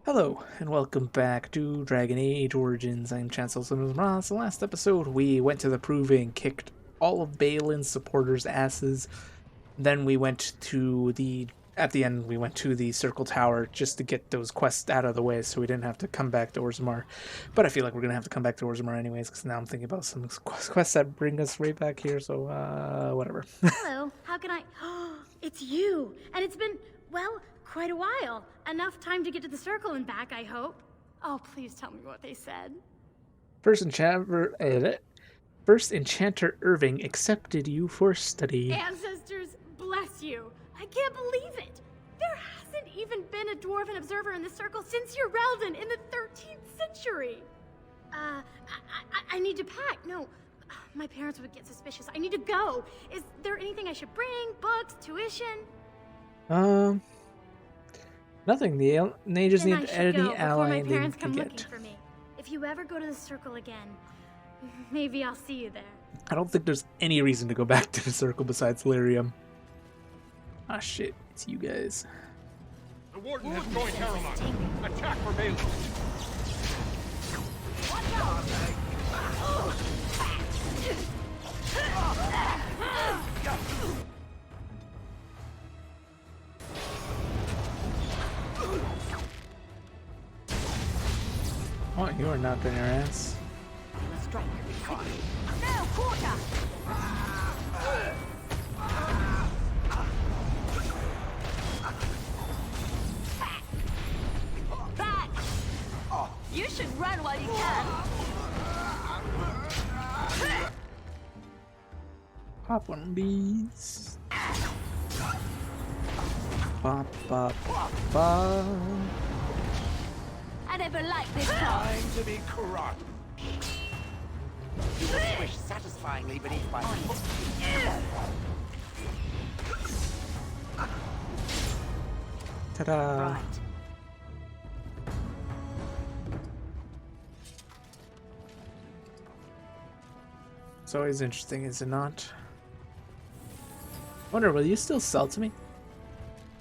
Hello, and welcome back to Dragon Age Origins. I'm Chancellor Simmons. The last episode, we went to the Proving, kicked all of Balin's supporters' asses. Then we went to at the end, we went to the Circle Tower just to get those quests out of the way so we didn't have to come back to Orzammar. But I feel like we're going to have to come back to Orzammar anyways, because now I'm thinking about some quests that bring us right back here, so, whatever. Hello, how can I... It's you! And it's been, well, quite a while. Enough time to get to the circle and back, I hope. Oh, please tell me what they said. First Enchanter Irving accepted you for study. Ancestors, bless you. I can't believe it. There hasn't even been a dwarven observer in the circle since Urelden in the 13th century. I need to pack. No, my parents would get suspicious. I need to go. Is there anything I should bring? Books? Tuition? Nothing. They just Then need I should any go ally before my they parents can come get. looking for me. If you ever go to the circle again, maybe I'll see you there. I don't think there's any reason to go back to the circle besides Lyrium. Ah, shit. It's you guys. The Warden has joined Harriman. Attack for Bailey. Oh, you are not doing your ass. No, quarter! Back! You should run while you can. Pop one of these. Pop, pop, pop. I never liked this part. Time to be corrupt. You will squish satisfyingly beneath my feet. Ta-da. Right. It's always interesting, is it not? Wonder, will you still sell to me?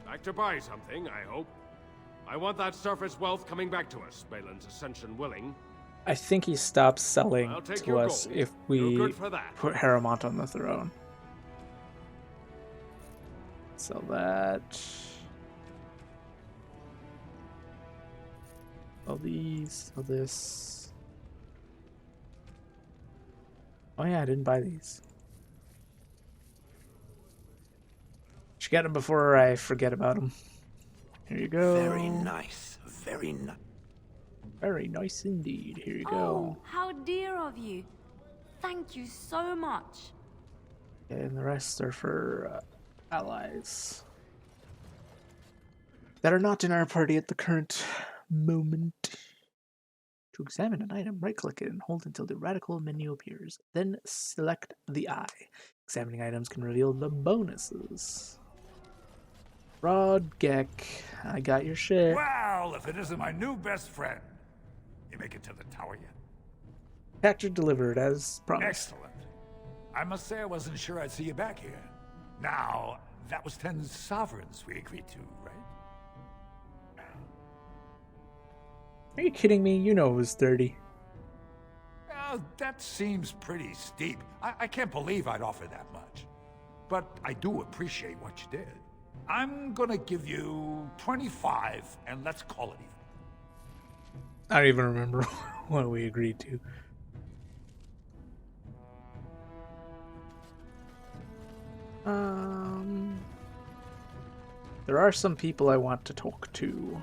Like to buy something, I hope. I want that surface wealth coming back to us, Balin's ascension willing. I think he stops selling I'll take to your us gold. if You're we good for that. put Harriman on the throne. Sell that. Sell these. Sell this. Oh yeah, I didn't buy these. Should get them before I forget about them. Here you go. Very nice. Very nice. Very nice indeed. Here you Oh, go. how dear of you. Thank you so much. And the rest are for allies that are not in our party at the current moment. To examine an item, right-click it and hold until the radical menu appears. Then select the eye. Examining items can reveal the bonuses. Rod Geck, I got your shit. Well, if it isn't my new best friend. You make it to the tower yet? Capture delivered as promised. Excellent. I must say I wasn't sure I'd see you back here. Now, that was 10 sovereigns we agreed to, right? Are you kidding me? You know it was 30. Well, that seems pretty steep. I can't believe I'd offer that much. But I do appreciate what you did. I'm gonna give you 25, and let's call it even. I don't even remember what we agreed to. There are some people I want to talk to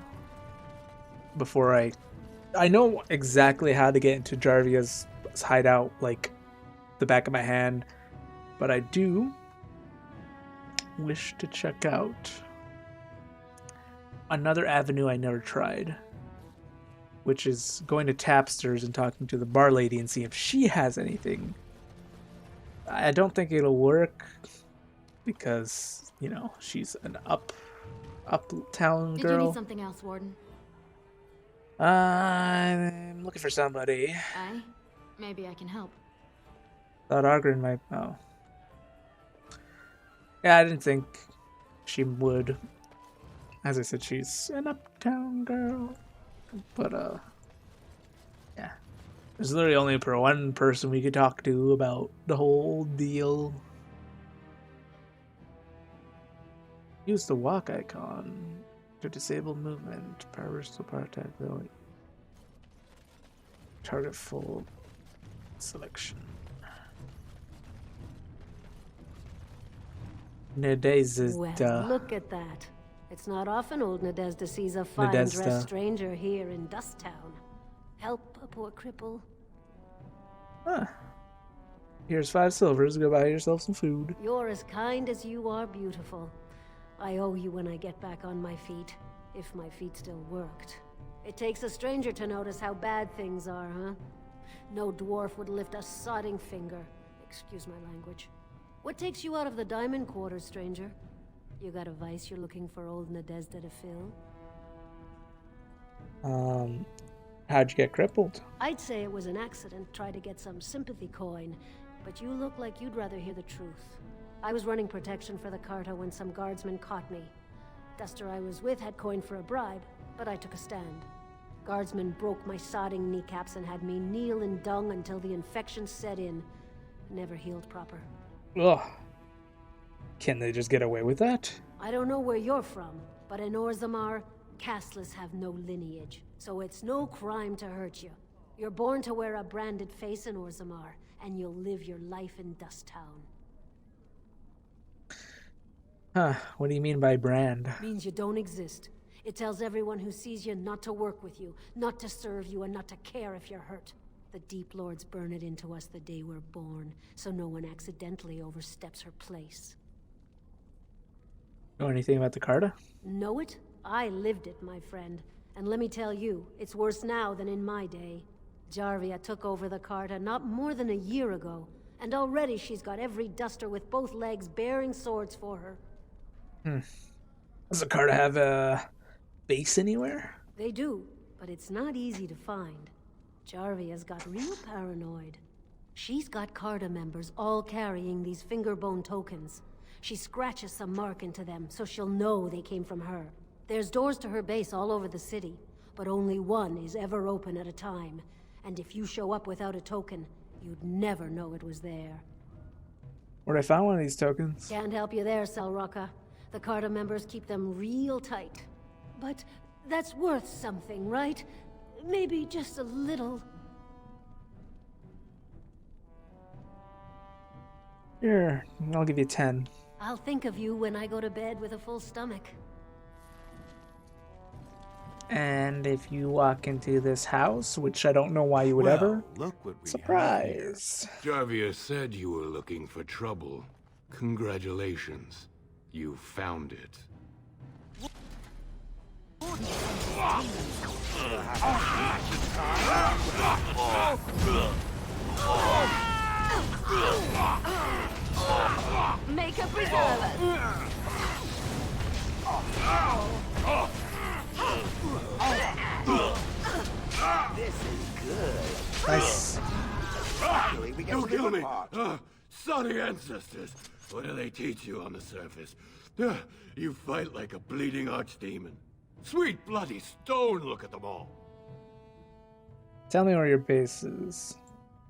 before I know exactly how to get into Jarvia's hideout like the back of my hand, but I do wish to check out another avenue I never tried, which is going to Tapsters and talking to the bar lady and see if she has anything. I don't think it'll work because, you know, she's an uptown Did you girl. need something else, Warden? I'm looking for somebody. Aye? Maybe I can help. Thought Ogren might. Oh. Yeah, I didn't think she would. As I said, she's an uptown girl. But yeah. There's literally only one person we could talk to about the whole deal. Use the walk icon to disable movement. Power restore power attack ability. Target full selection. Nadezda. Well, look at that. It's not often old Nadezda sees a fine Nadezda. dressed stranger here in Dust Town. Help a poor cripple. Huh. Here's 5 silvers. Go buy yourself some food. You're as kind as you are beautiful. I owe you when I get back on my feet. If my feet still worked. It takes a stranger to notice how bad things are, huh? No dwarf would lift a sodding finger. Excuse my language. What takes you out of the diamond quarters, stranger? You got a vice you're looking for old Nadezda to fill? How'd you get crippled? I'd say it was an accident, try to get some sympathy coin, but you look like you'd rather hear the truth. I was running protection for the Carta when some guardsmen caught me. Duster I was with had coin for a bribe, but I took a stand. Guardsmen broke my sodding kneecaps and had me kneel in dung until the infection set in. Never healed proper. Ugh. Can they just get away with that? I don't know where you're from, but in Orzammar, casteless have no lineage, so it's no crime to hurt you. You're born to wear a branded face in Orzammar, and you'll live your life in Dust Town. Huh, what do you mean by brand? Means you don't exist. It tells everyone who sees you not to work with you, not to serve you, and not to care if you're hurt. The Deep Lords burn it into us the day we're born, so no one accidentally oversteps her place. Know anything about the Carta? Know it? I lived it, my friend. And let me tell you, it's worse now than in my day. Jarvia took over the Carta not more than a year ago, and already she's got every duster with both legs bearing swords for her. Does the Carta have a base anywhere? They do, but it's not easy to find. Jarvia's got real paranoid. She's got Carta members all carrying these fingerbone tokens. She scratches some mark into them so she'll know they came from her. There's doors to her base all over the city, but only one is ever open at a time. And if you show up without a token, you'd never know it was there. Where'd I find one of these tokens? Can't help you there, Selrocka. The Carta members keep them real tight. But that's worth something, right? Maybe just a little. Here, I'll give you 10. I'll think of you when I go to bed with a full stomach. And if you walk into this house, which I don't know why you would ever, look what we surprise. Jarvia said you were looking for trouble. Congratulations. You found it. Make a preserve. This is good. Nice. Actually, we get Don't kill me! part. Sorry ancestors. What do they teach you on the surface? You fight like a bleeding archdemon. Sweet bloody stone, look at them all. Tell me where your base is.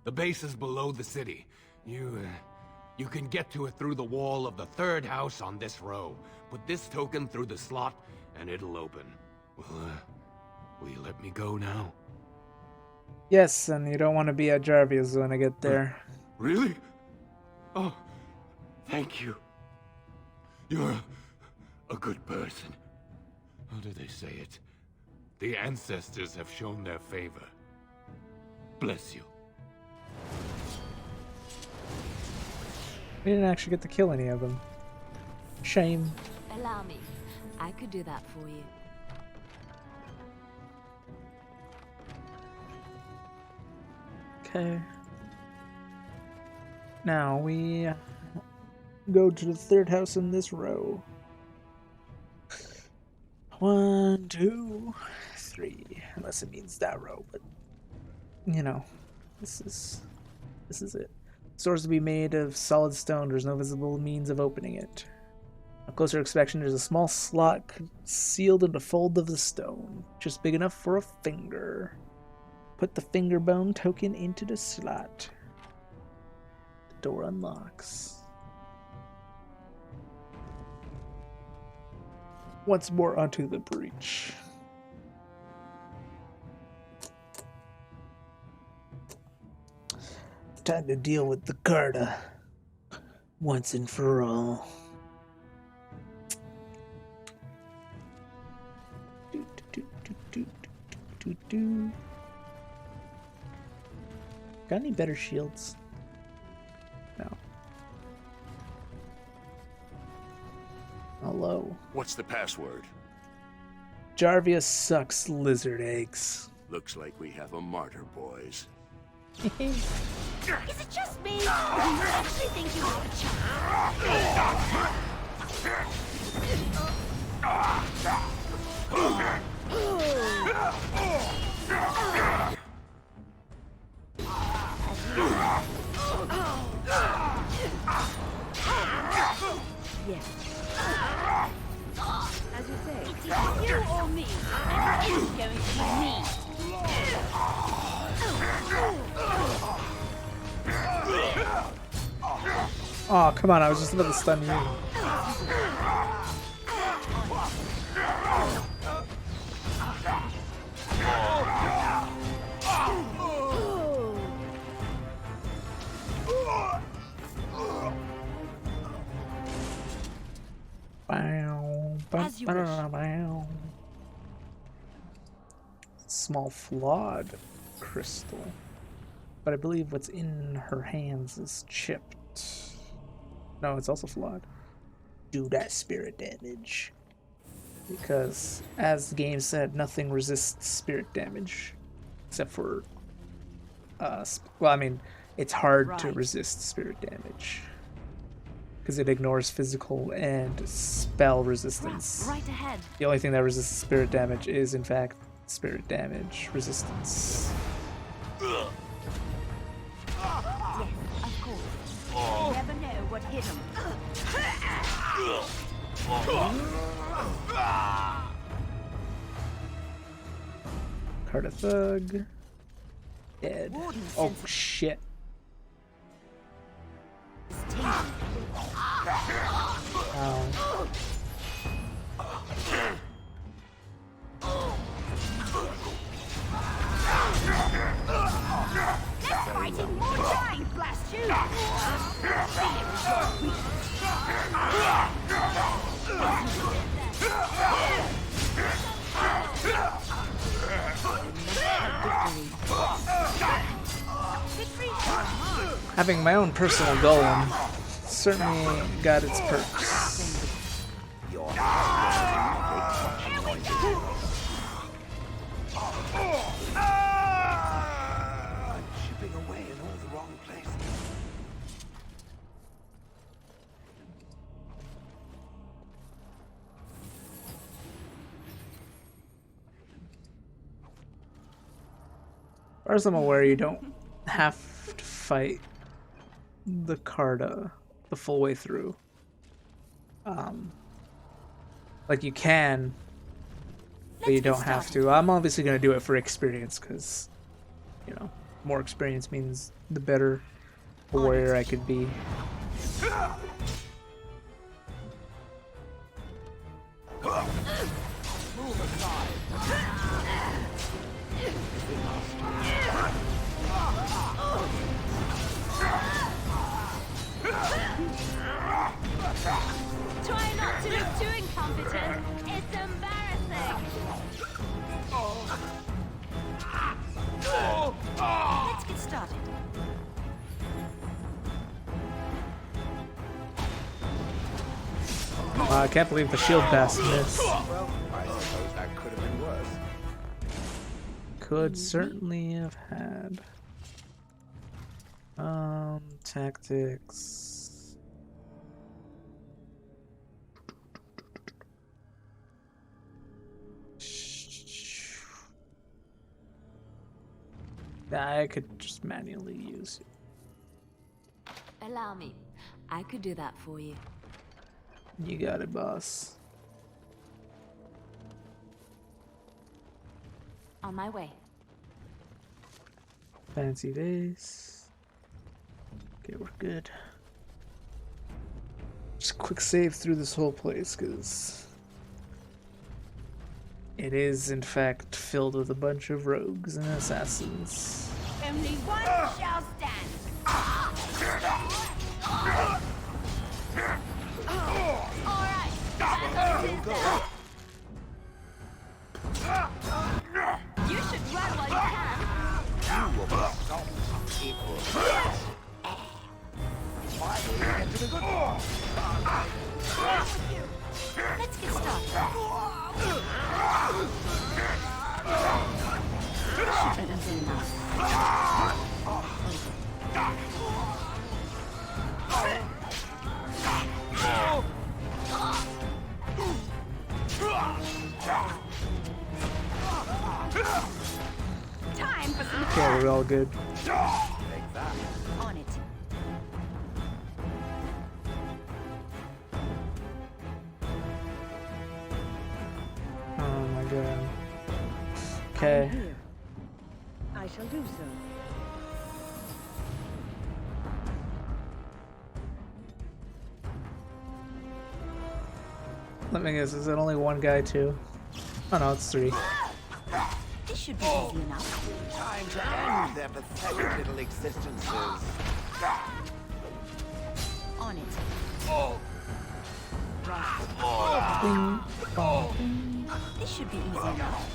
The base is below the city. You can get to it through the wall of the third house on this row. Put this token through the slot, and it'll open. Well, will you let me go now? Yes, and you don't want to be at Jarvia's when I get there. Really? Oh, thank you. You're a good person. How do they say it? The ancestors have shown their favor. Bless you. We didn't actually get to kill any of them. Shame. Allow me. I could do that for you. Okay. Now we go to the third house in this row. 1, 2, 3. Unless it means that row, but you know, this is it. Doors to be made of solid stone. There's no visible means of opening it. On closer inspection, there's a small slot sealed in the fold of the stone, just big enough for a finger. Put the finger bone token into the slot. The door unlocks. Once more onto the breach. Time to deal with the Carta. Once and for all. Got any better shields? No. Hello. What's the password? Jarvia sucks lizard eggs. Looks like we have a martyr, boys. Is it just me? Or do you actually think you have a Yes. As you say, it's either you or me, and it is going to be me. Oh, come on, I was just about to stun you. As you wish. Small flawed crystal. But I believe what's in her hands is chipped. No, it's also flawed. Do that spirit damage. Because, as the game said, nothing resists spirit damage. Except for... well, I mean, it's hard to resist spirit damage. Because it ignores physical and spell resistance. Right ahead. The only thing that resists spirit damage is, in fact, spirit damage resistance. Yes, of course. You never know what hit him. Carta thug. Dead. Oh shit. Ow. Let's fight in more time, blast you! Having my own personal golem certainly got its perks. Chipping away in all the wrong places. As far as I'm aware, you don't have to fight the Carta the full way through. Like you can, but you don't have to. I'm obviously going to do it for experience because, you know, more experience means the better warrior I could be. Try not to look too incompetent. It's embarrassing. Let's get started. I can't believe the shield pass missed. Well, I suppose that could have been worse. Could certainly have had. Tactics. I could just manually use it. Allow me. I could do that for you. You got it, boss. On my way. Fancy vase. Okay, we're good. Just a quick save through this whole place, because it is, in fact, filled with a bunch of rogues and assassins. Only one shall stand. All right. You should run while you can. Let's get started. Should be easy enough. Time for some. Okay, we're all good. On it. Oh my god. Okay. Here. I shall do so. Let me guess, is it only one guy too? Oh no, it's 3. This should be easy enough. Time to end their pathetic little existences. On it. Ding, bong. This should be easy enough.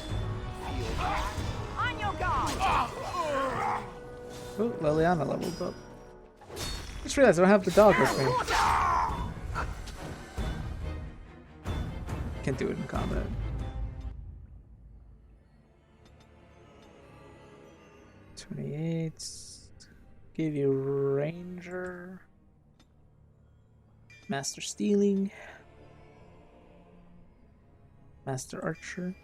On your guard. Oh, Liliana leveled up. Just realized I don't have the dog with me. Can't do it in combat. Give you Ranger. Master Stealing. Master Archer.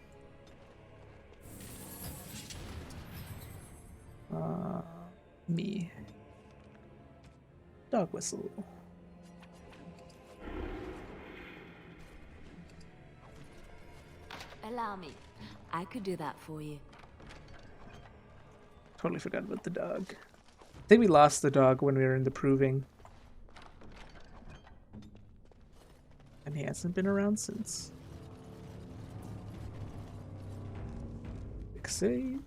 Me. Dog Whistle. Allow me. I could do that for you. Totally forgot about the dog. I think we lost the dog when we were in the proving. And he hasn't been around since. Quick save.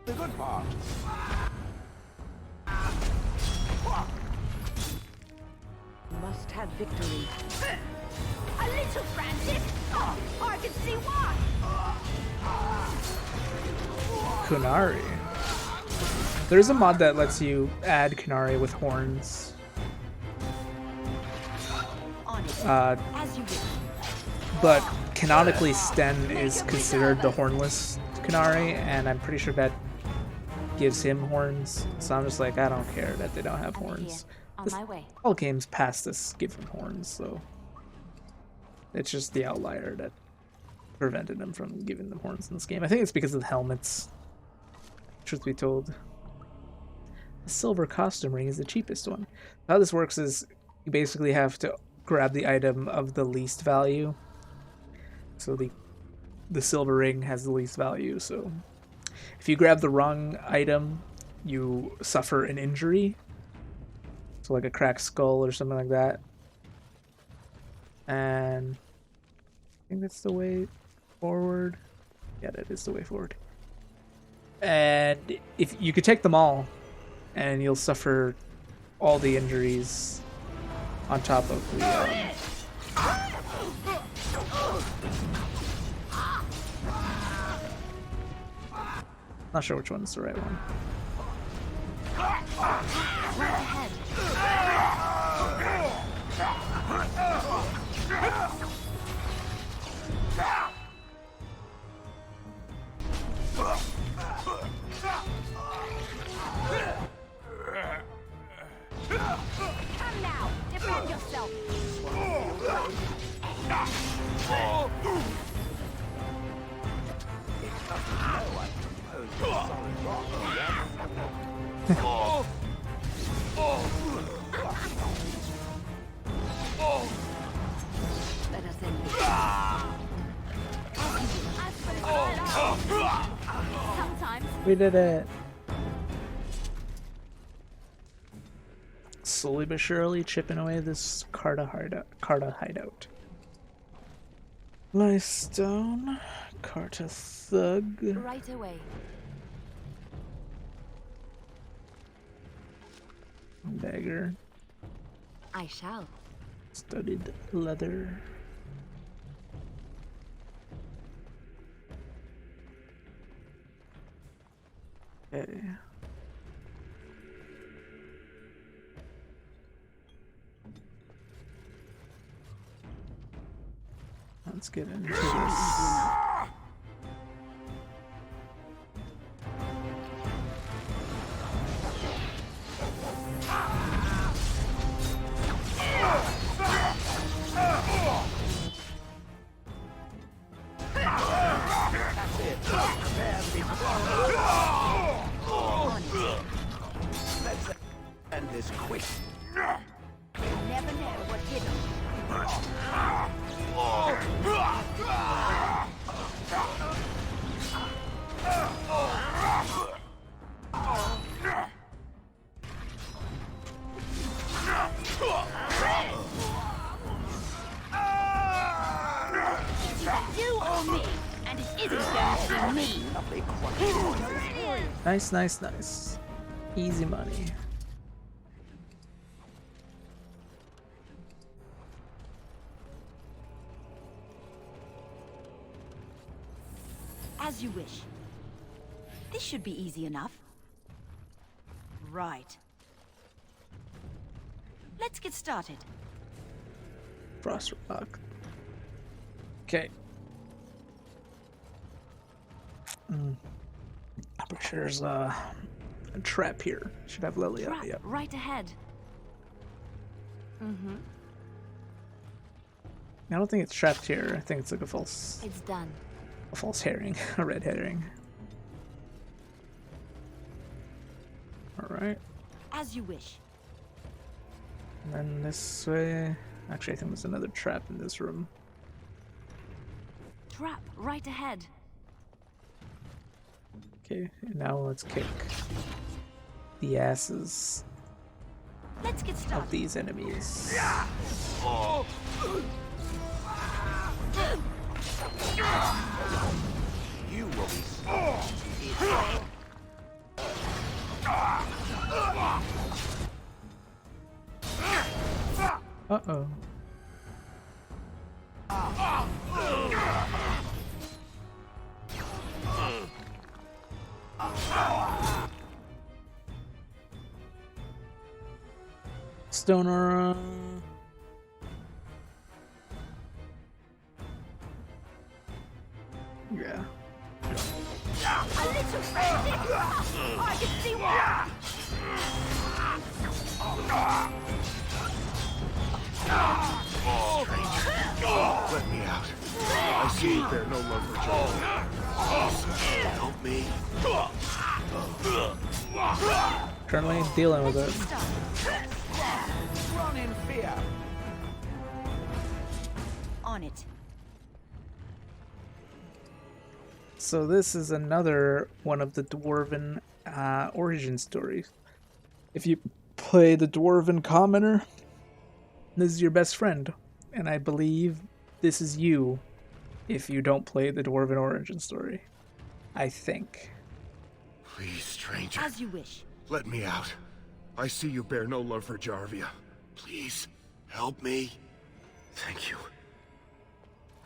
The good part. Must have victory. A little frantic. Oh, I can see why. Kunari. There's a mod that lets you add Kunari with horns. On it. As you wish. But canonically Sten is considered the hornless Kunari, and I'm pretty sure that gives him horns. So I'm just like, I don't care that they don't have I'm horns. here. On This- my way. all games past this give him horns, so it's just the outlier that prevented him from giving them horns in this game. I think it's because of the helmets. Truth be told. The silver costume ring is the cheapest one. How this works is you basically have to grab the item of the least value. So the silver ring has the least value, so if you grab the wrong item, you suffer an injury. So like a cracked skull or something like that. And I think that's the way forward. Yeah, that is the way forward. And if you could take them all, and you'll suffer all the injuries on top of the. Not sure which one's the right one. Right ahead. Come now, defend yourself. Let us end this. Sometimes. We did it. Slowly but surely chipping away this Carta hideout. Lystone, Carta thug. Right away. Dagger. I shall. Studded leather. Okay. Let's get into this. Let's end this quick. You never know what hit 'em. It's either you or me, and it isn't going to be me. Lovely quiet. Nice, nice, nice. Easy money. As you wish. This should be easy enough. Right. Let's get started. Frost rock. Okay. I'm pretty sure there's a trap here. Should have Lily up. Trap Yep. right ahead. Mm-hmm. I don't think it's trapped here. I think it's like a false It's done. herring, a red herring. All right. As you wish. And then this way. Actually, I think there's another trap in this room. Trap right ahead. Okay, and now let's kick the asses Let's get of started. these enemies. You will be Uh-oh. Stoner. Yeah. A little frantic. I can see why. Let me out. I see you bear no love for Jarvia. Please, help me. Currently dealing with it. run in fear. On it. So this is another one of the Dwarven origin stories. If you play the Dwarven Commoner, this is your best friend. And I believe this is you if you don't play the Dwarven origin story. I think. Please, stranger. As you wish. Let me out. I see you bear no love for Jarvia. Please, help me. Thank you.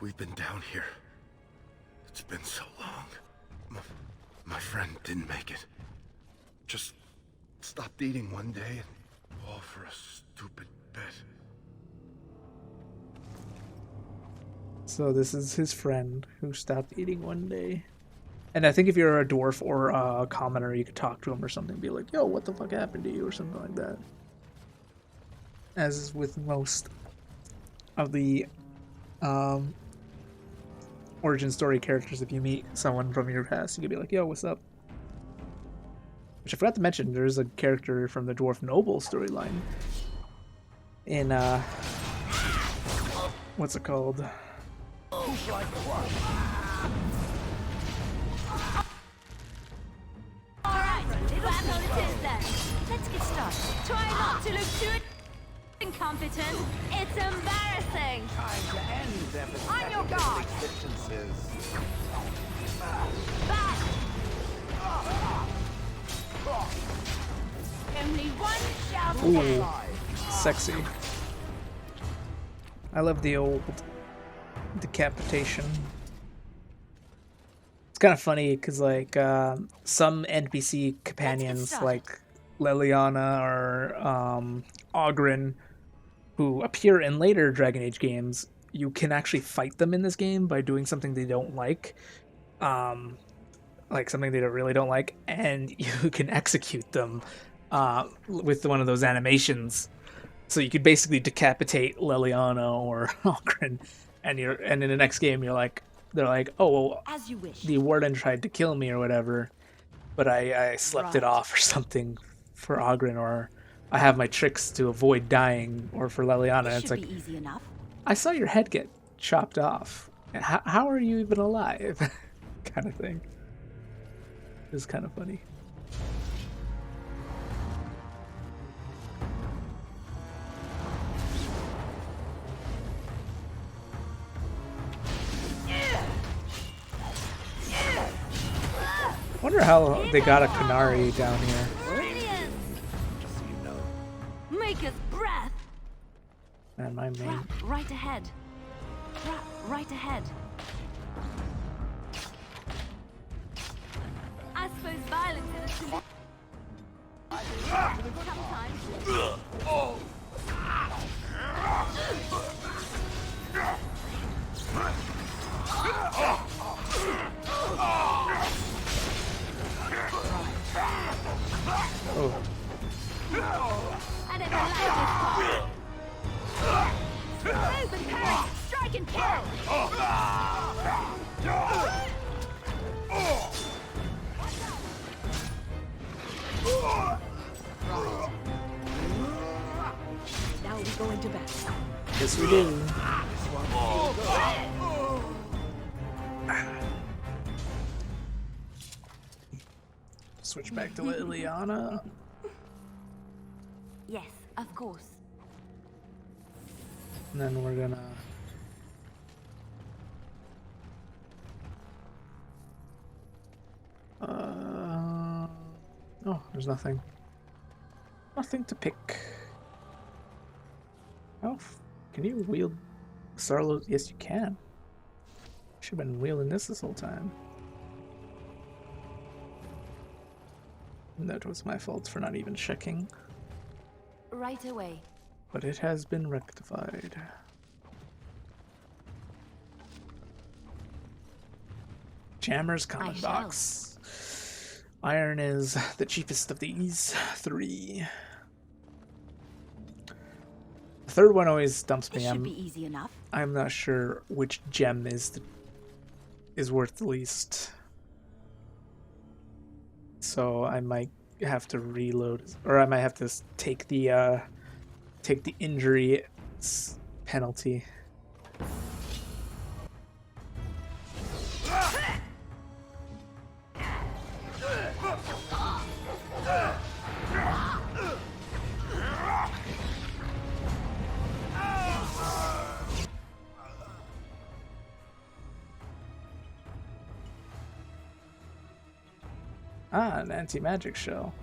We've been down here. It's been so long. My friend didn't make it. Just stopped eating one day and all for a stupid bet. So this is his friend who stopped eating one day. And I think if you're a dwarf or a commoner, you could talk to him or something. Be like, yo, what the fuck happened to you? Or something like that. As is with most of the origin story characters, if you meet someone from your past, you could be like, yo, what's up? Which I forgot to mention, there's a character from the Dwarf Noble storyline in what's it called? Alright, battle it is then. Let's get started. Try not to look too incompetent. It's embarrassing. Time to end their On your guard. existences. Back. Only one shall Ooh, stay. sexy. I love the old decapitation. It's kind of funny because like some NPC companions like Leliana or Oghren, who appear in later Dragon Age games, you can actually fight them in this game by doing something they don't like something they really don't like, and you can execute them with one of those animations. So you could basically decapitate Leliana or Oghren, and in the next game they're like, oh well, As you wish. the warden tried to kill me or whatever, but I slept it off or something for Oghren, or I have my tricks to avoid dying, or for Leliana, This it's should like, be easy enough. I saw your head get chopped off. How are you even alive? Kind of thing. It's kind of funny. Wonder how they got a Canary down here. Brilliant. Just so you know. Make us breath. Man, my main. Trap right ahead. Trap right ahead. I suppose violence is a solution. Sometimes. Oh, I never liked this part. Move and parry. Strike and kill. Now we go into battle. yes we do. Switch back to Liliana. Yes, of course. And then we're gonna oh, there's nothing. Nothing to pick. Oh, can you wield Sarlo? Yes, you can. Should have been wielding this whole time. That was my fault for not even checking. Right away. But it has been rectified. Jammer's common box. Iron is the cheapest of these three. The third one always stumps This me. should be easy enough. I'm not sure which gem is worth the least. So I might have to reload, or I might have to take the injury penalty. Ah, an anti-magic shell.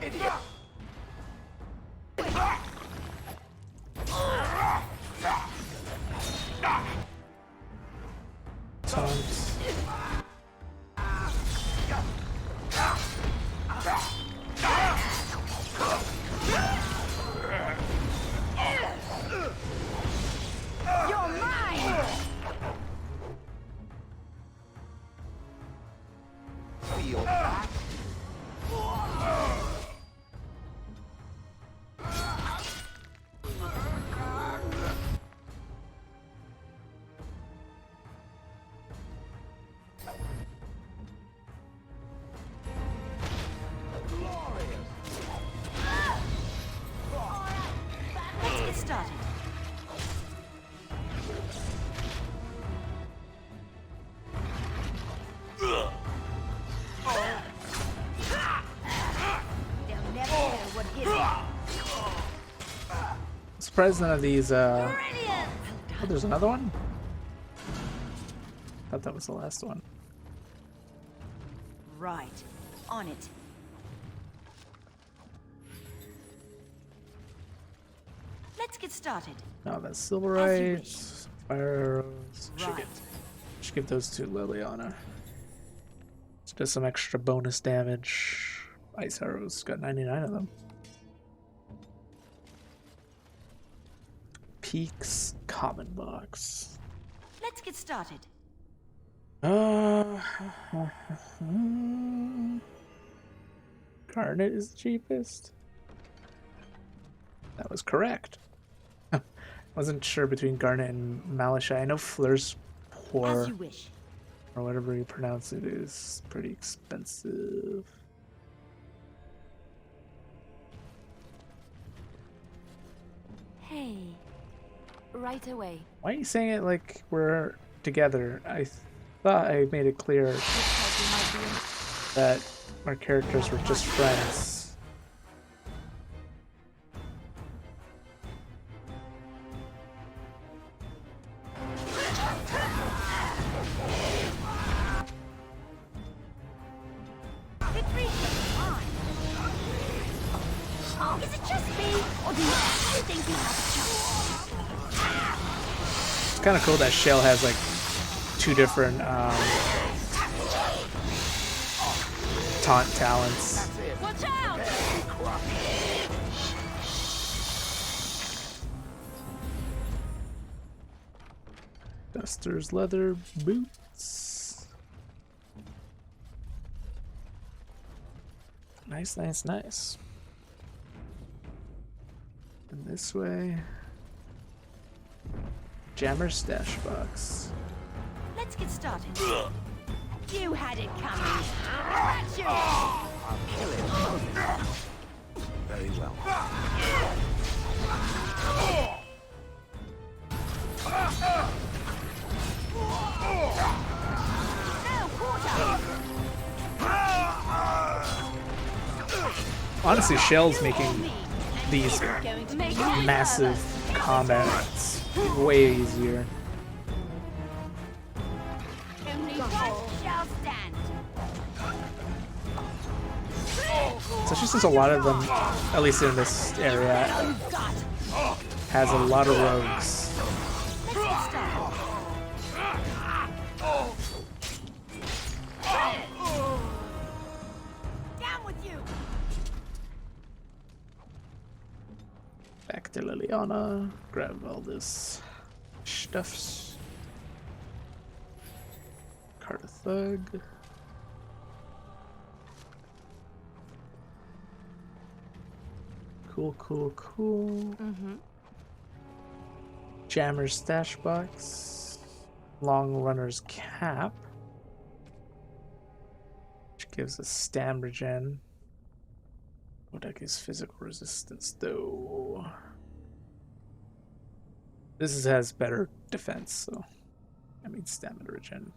Idiot. Taunts. get started. They'll never know what hit them. Surprised none of these. Brilliant! Oh, there's another one. Thought that was the last one. Right. On it. Let's get started. Oh, that's As you silverite, fire arrows. Right. Should give those to Liliana. It's just some extra bonus damage. Ice arrows, got 99 of them. Peaks, common box. Let's get started. Garnet is the cheapest. That was correct. Wasn't sure between Garnet and Malachite. I know Fleur's poor, As you wish. or whatever you pronounce it, is pretty expensive. Hey. Right away. Why are you saying it like we're together? I thought I made it clear that our characters were just friends. Is it just me, or do you actually think we have a chance? It's kind of cool that Shell has like two different taunt talents. Watch out! Duster's leather boots. Nice, nice, nice. And this way. Jammer's stash box. Let's get started. You had it coming. That's you. I'll kill it. Very well. No quarter. Honestly, Shell's making these Going to make massive combats way easier. only one shall stand. Especially since a lot of them, at least in this area, has a lot of rogues. Let's get started. Down with you. Back to Liliana, grab all this stuffs. Carta Thug. Cool, cool, cool. Jammer's stash box. Long runner's cap. Which gives us stam regen. What is physical resistance though? Has better defense, so I mean stamina regen.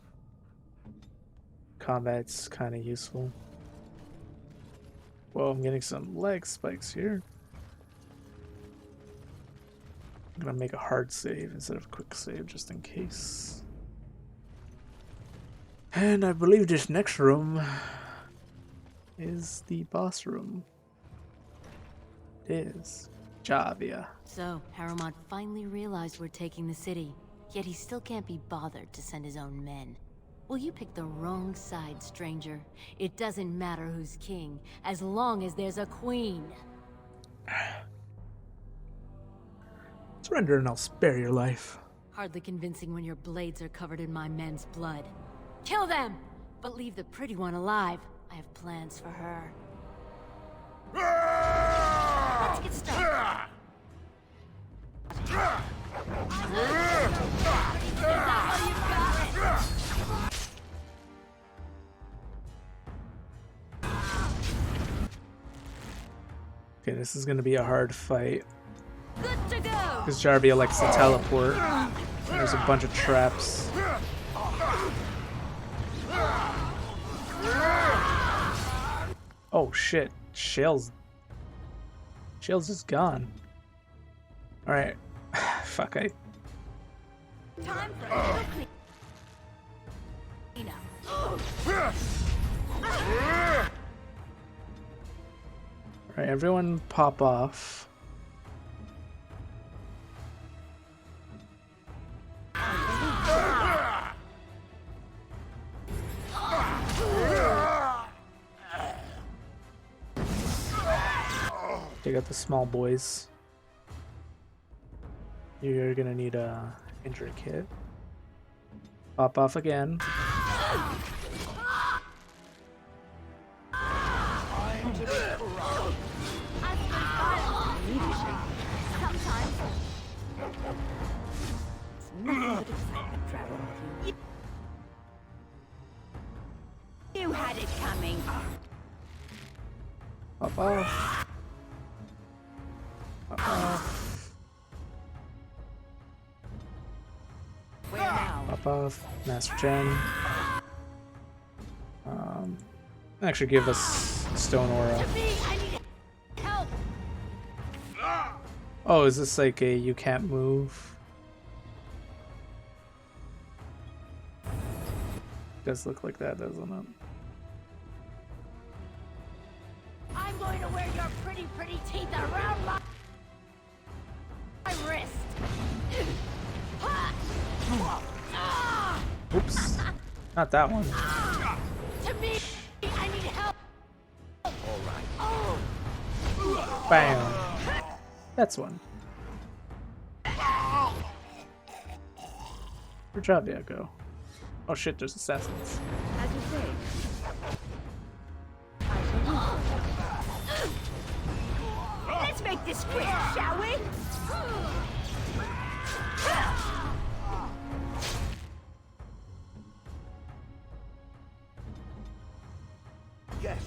Combat's kind of useful. Well, I'm getting some leg spikes here. I'm gonna make a hard save instead of a quick save just in case. And I believe this next room is the boss room. It is. Jarvia. So, Harumad finally realized we're taking the city, yet he still can't be bothered to send his own men. Well, you picked the wrong side, stranger. It doesn't matter who's king, as long as there's a queen. Surrender and I'll spare your life. Hardly convincing when your blades are covered in my men's blood. Kill them! But leave the pretty one alive. I have plans for her. Let's get started. Okay, this is gonna be a hard fight. Good to to go. Because Jarvia likes to teleport. And there's a bunch of traps. Oh shit. Shell's is gone. Alright. Fuck, Time for a little cleanup. Alright, everyone pop off. Take out the small boys. You're gonna need a injury kit. Pop off again. You had it coming. Pop off. Pop off. Where now? Pop off. Master Gen. Actually give us Stone Aura. I need help. Oh, is this like a you can't move? Does look like that, doesn't it? I'm going to wear your pretty teeth around my wrist. Oops. Not that one. To me, I need help. Bam. That's one. Where'd Jarvia go? Oh shit, there's assassins. As you say. Let's make this quick, shall we? Yes.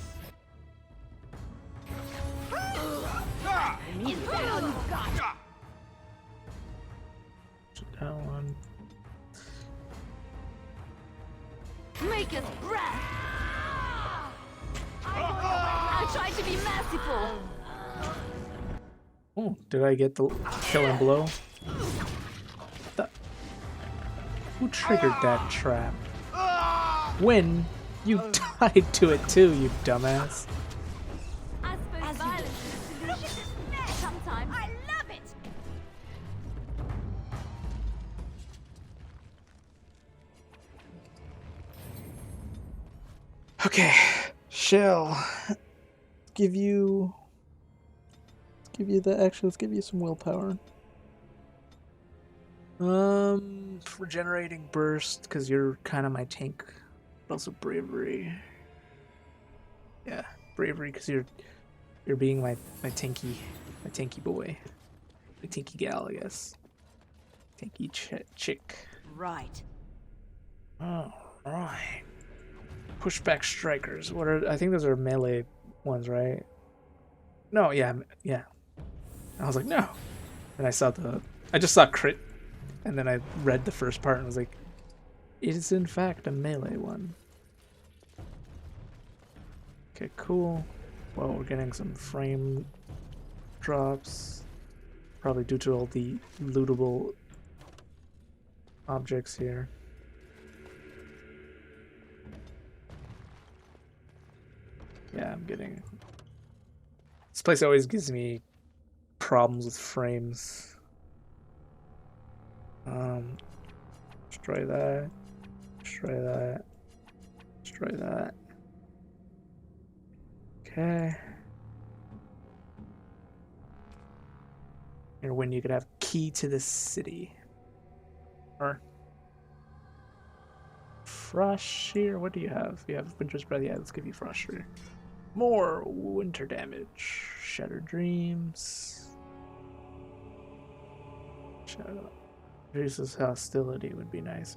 That one. Make us breath. I tried to be merciful. Oh, did I get the kill and blow? Who triggered that trap? When? You tied to it too, you dumbass. I suppose violence is the solution. Sometimes I love it. Okay, Shell. Give you let's give you some willpower. Regenerating burst, because you're kind of my tank. But also bravery. Yeah, bravery, because you're being my tanky boy. My tanky gal, I guess. Tanky chick. Right. Oh, right. Pushback strikers. What are? I think those are melee ones, right? No, yeah. I was like, no. And I just saw crit, and then I read the first part and was like, it is in fact a melee one. Okay, cool. Well, we're getting some frame drops, probably due to all the lootable objects here. Yeah, I'm getting... This place always gives me problems with frames. Destroy that. Destroy that. Destroy that. Okay. Or when you could have key to the city. Or frost shear. What do you have? You have winter's breath. Yeah, let's give you frost shear. More winter damage. Shattered dreams. Reduces hostility would be nice,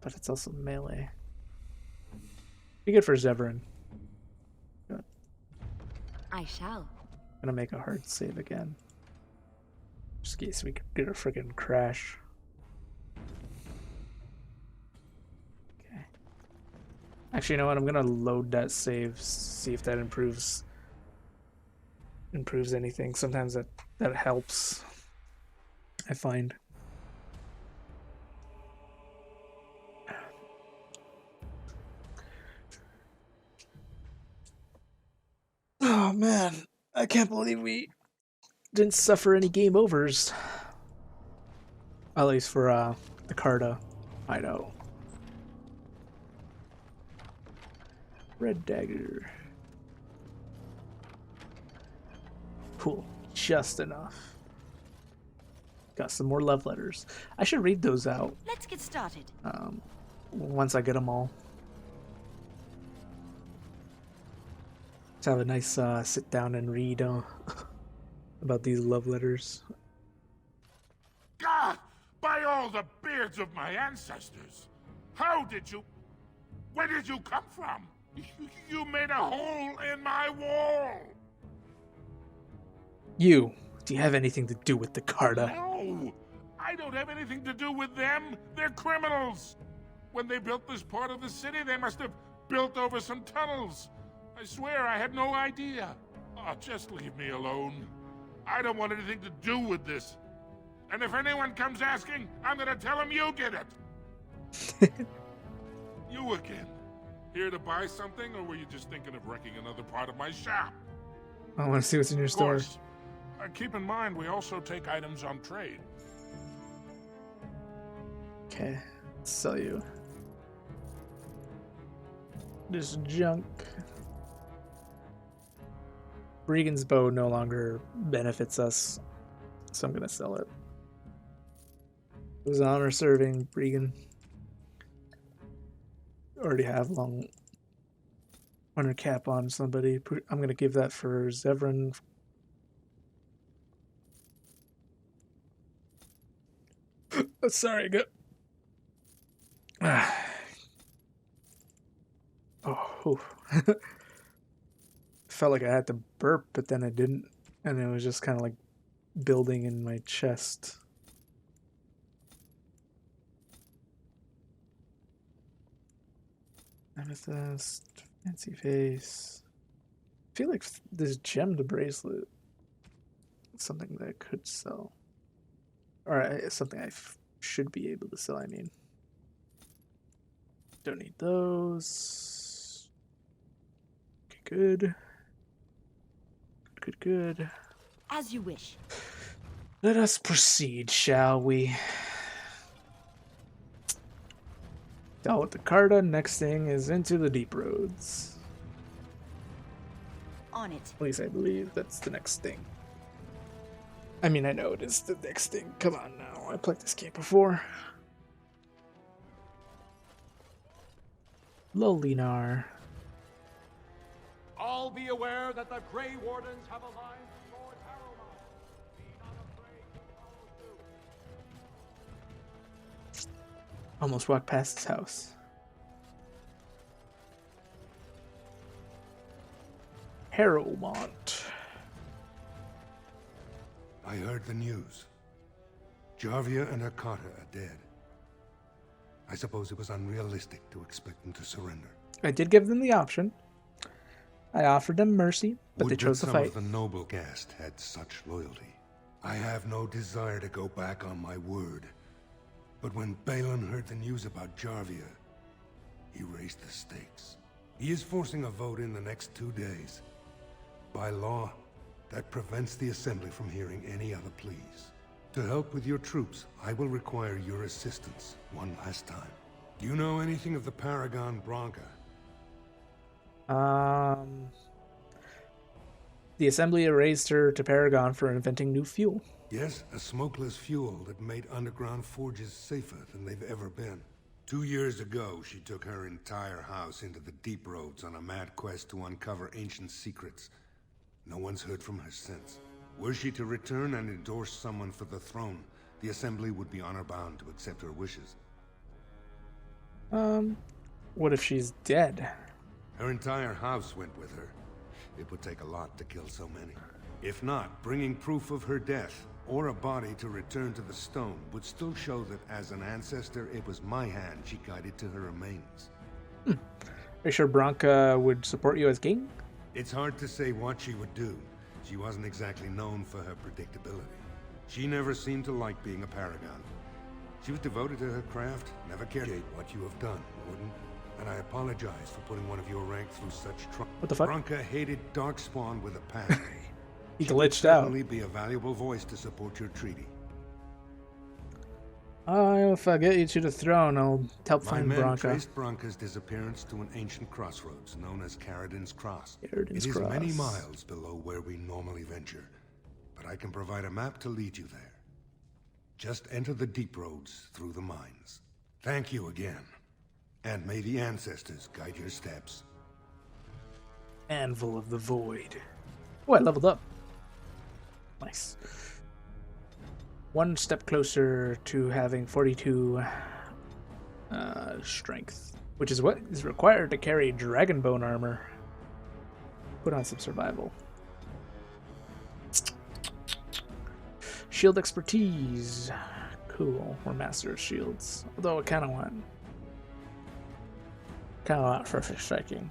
but it's also melee. Be good for Zevran. I shall. Gonna make a hard save again. Just in case we could get a freaking crash. Okay. Actually, you know what? I'm gonna load that save, see if that improves anything. Sometimes that helps, I find. Oh man, I can't believe we didn't suffer any game overs. At least for the Carta hideout. Red dagger. Cool, just enough. Got some more love letters. I should read those out. Let's get started. Once I get them all. Let's have a nice sit down and read about these love letters. God, by all the beards of my ancestors! How did you... Where did you come from? You made a hole in my wall! Do you have anything to do with the Carta? No! I don't have anything to do with them! They're criminals! When they built this part of the city, they must have built over some tunnels. I swear I had no idea. Oh, just leave me alone. I don't want anything to do with this. And if anyone comes asking, I'm gonna tell them you did it. You again. Here to buy something, or were you just thinking of wrecking another part of my shop? I want to see what's in your store. Of course. Keep in mind, we also take items on trade. Okay, let's sell you this junk. Regan's bow no longer benefits us, so I'm gonna sell it. It was an honor serving Regan. Already have long honor cap on somebody. I'm gonna give that for Zevran. Sorry, go. Oh, felt like I had to burp, but then I didn't, and it was just kind of like building in my chest. Amethyst, fancy face. I feel like this gemmed bracelet is something that I could sell. Or something I should be able to sell, I mean. Don't need those. Okay, good. Good. As you wish. Let us proceed, shall we? Dealt with the Carta. Next thing is into the deep roads. On it. At least I believe that's the next thing. I mean, I know it is the next thing. Come on now. I played this game before. Lolinar. All be aware that the Grey Wardens have aligned Lord Harrowmont. Be not afraid to follow suit. Almost walked past his house. Harrowmont. I heard the news. Jarvia and her Carta are dead. I suppose it was unrealistic to expect them to surrender. I did give them the option. I offered them mercy, but they chose to fight. Some of the noble caste had such loyalty. I have no desire to go back on my word. But when Balin heard the news about Jarvia, he raised the stakes. He is forcing a vote in the next 2 days. By law, that prevents the Assembly from hearing any other pleas. To help with your troops, I will require your assistance one last time. Do you know anything of the Paragon Branca? The Assembly erased her to Paragon for inventing new fuel. Yes, a smokeless fuel that made underground forges safer than they've ever been. 2 years ago, she took her entire house into the deep roads on a mad quest to uncover ancient secrets. No one's heard from her since. Were she to return and endorse someone for the throne, the Assembly would be honor-bound to accept her wishes. What if she's dead? Her entire house went with her. It would take a lot to kill so many. If not, bringing proof of her death, or a body to return to the stone, would still show that as an ancestor, it was my hand she guided to her remains. Are you sure Branka would support you as king? It's hard to say what she would do. She wasn't exactly known for her predictability. She never seemed to like being a paragon. She was devoted to her craft, never cared what you have done, Warden. And I apologize for putting one of your rank through such trouble. What the fuck? Branka hated Darkspawn with a passion. He She would glitched out. certainly be a valuable voice to support your treaty. If I get you to the throne, I'll help My find men Branka. traced Branka's disappearance to an ancient crossroads known as Caradin's Cross. Caradin's It is many Cross. miles below where we normally venture, but I can provide a map to lead you there. Just enter the deep roads through the mines. Thank you again, and may the ancestors guide your steps. Anvil of the Void. Oh, I leveled up. Nice. One step closer to having 42 strength, which is what is required to carry Dragonbone armor. Put on some survival. Shield expertise. Cool. We're master of shields. Although I kind of want perfect striking.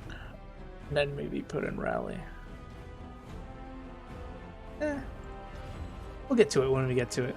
Then maybe put in rally. We'll get to it when we get to it.